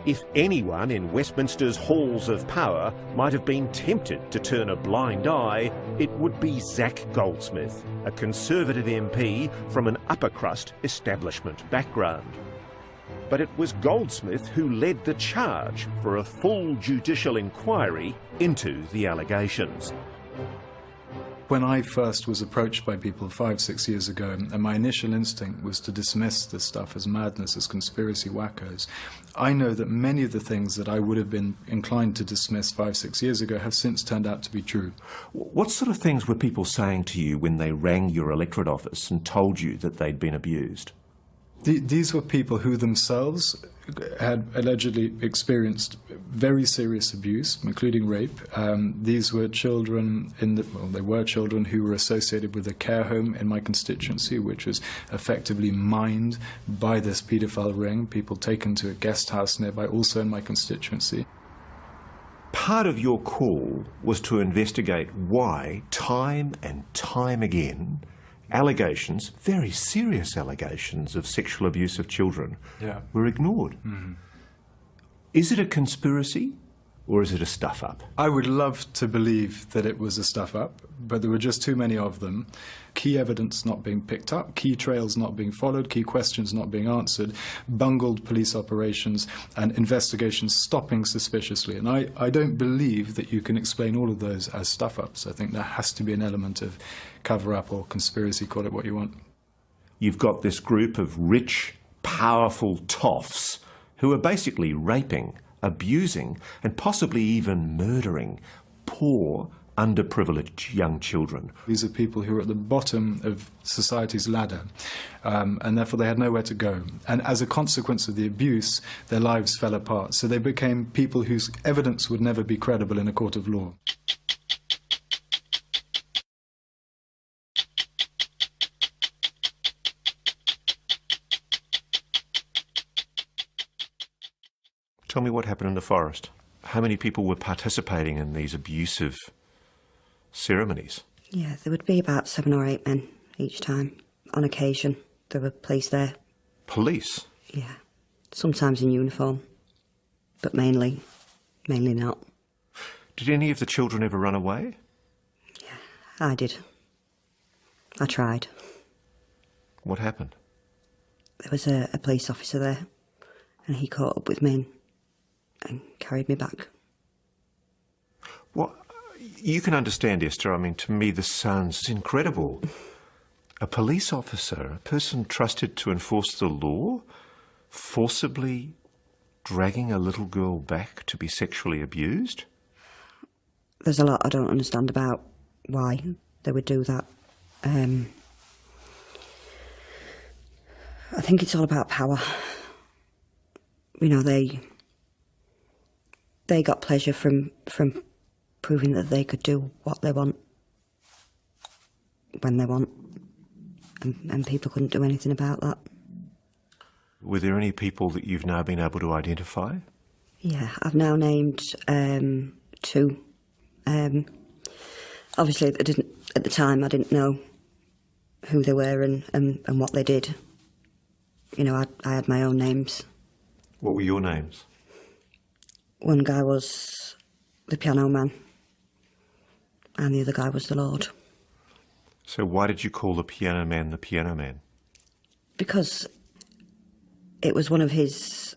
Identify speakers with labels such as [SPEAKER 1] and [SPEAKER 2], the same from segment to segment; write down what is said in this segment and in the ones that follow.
[SPEAKER 1] If anyone in Westminster's halls of power might have been tempted to turn a blind eye, it would be Zac Goldsmith, a Conservative MP from an upper crust establishment background. But it was Goldsmith who led the charge for a full judicial inquiry into the allegations.
[SPEAKER 2] When I first was approached by people 5-6 years ago, and my initial instinct was to dismiss this stuff as madness, as conspiracy wackos, I know that many of the things that I would have been inclined to dismiss 5-6 years ago have since turned out to be true.
[SPEAKER 3] What sort of things were people saying to you when they rang your electorate office and told you that they'd been abused?
[SPEAKER 2] These were people who themselves had allegedly experienced very serious abuse, including rape. These were children they were children who were associated with a care home in my constituency, which was effectively mined by this paedophile ring, people taken to a guest house nearby, also in my constituency.
[SPEAKER 3] Part of your call was to investigate why, time and time again, allegations, very serious allegations of sexual abuse of children, were ignored. Mm-hmm. Is it a conspiracy or is it a stuff-up?
[SPEAKER 2] I would love to believe that it was a stuff-up, but there were just too many of them. Key evidence not being picked up, key trails not being followed, key questions not being answered, bungled police operations and investigations stopping suspiciously. And I don't believe that you can explain all of those as stuff-ups. I think there has to be an element of cover-up or conspiracy, call it what you want.
[SPEAKER 3] You've got this group of rich, powerful toffs who are basically raping, abusing and possibly even murdering poor, underprivileged young children.
[SPEAKER 2] These are people who are at the bottom of society's ladder, and therefore they had nowhere to go. And as a consequence of the abuse, their lives fell apart. So they became people whose evidence would never be credible in a court of law.
[SPEAKER 3] Tell me what happened in the forest. How many people were participating in these abusive ceremonies?
[SPEAKER 4] Yeah, there would be about 7 or 8 men each time. On occasion, there were police there. Police? Yeah, sometimes in uniform, but mainly not.
[SPEAKER 3] Did any of the children ever run away?
[SPEAKER 4] Yeah, I did. I tried.
[SPEAKER 3] What happened?
[SPEAKER 4] There was a police officer there, and he caught up with me and carried me back.
[SPEAKER 3] Well, you can understand, Esther. I mean, to me this sounds incredible. A police officer, a person trusted to enforce the law, forcibly dragging a little girl back to be sexually abused?
[SPEAKER 4] There's a lot I don't understand about why they would do that. I think it's all about power. You know, they got pleasure from proving that they could do what they want, when they want, and people couldn't do anything about that.
[SPEAKER 3] Were there any people that you've now been able to identify?
[SPEAKER 4] Yeah, I've now named 2. Obviously, at the time I didn't know who they were and what they did. You know, I had my own names.
[SPEAKER 3] What were your names?
[SPEAKER 4] One guy was the piano man, and the other guy was the Lord.
[SPEAKER 3] So why did you call the piano man the piano man?
[SPEAKER 4] Because it was one of his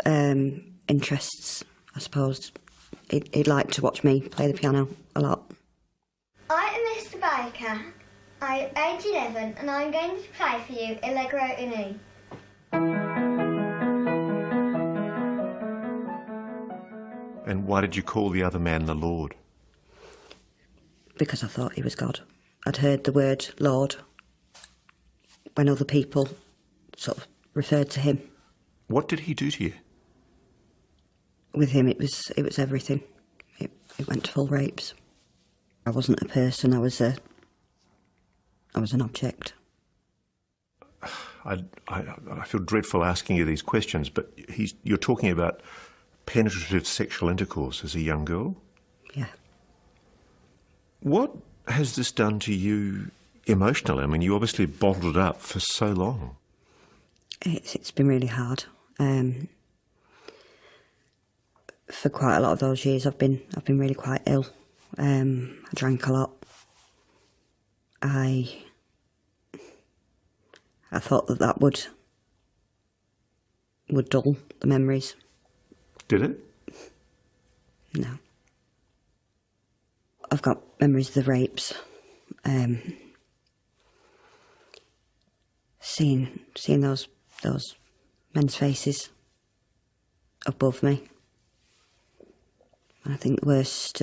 [SPEAKER 4] interests, I suppose. He'd liked to watch me play the piano a lot.
[SPEAKER 5] I am Mr. Baker. I'm age 11 and I'm going to play for you Allegro in E.
[SPEAKER 3] And why did you call the other man the Lord?
[SPEAKER 4] Because I thought he was God. I'd heard the word Lord when other people sort of referred to him.
[SPEAKER 3] What did he do to you?
[SPEAKER 4] With him, it was everything. It went to full rapes. I wasn't a person. I was an object.
[SPEAKER 3] I feel dreadful asking you these questions, but you're talking about penetrative sexual intercourse as a young girl?
[SPEAKER 4] Yeah.
[SPEAKER 3] What has this done to you emotionally? I mean, you obviously bottled it up for so long.
[SPEAKER 4] It's been really hard. for quite a lot of those years, I've been really quite ill. I drank a lot. I thought that would dull the memories.
[SPEAKER 3] Did it?
[SPEAKER 4] No. I've got memories of the rapes. Seeing those men's faces above me. And I think the worst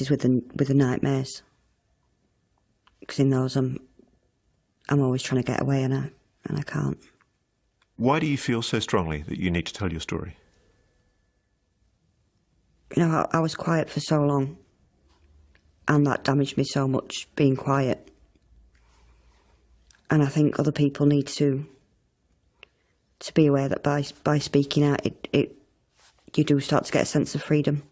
[SPEAKER 4] is with the nightmares. Because in those I'm always trying to get away and I can't.
[SPEAKER 3] Why do you feel so strongly that you need to tell your story?
[SPEAKER 4] You know, I was quiet for so long, and that damaged me so much, being quiet. And I think other people need to be aware that by speaking out, you do start to get a sense of freedom.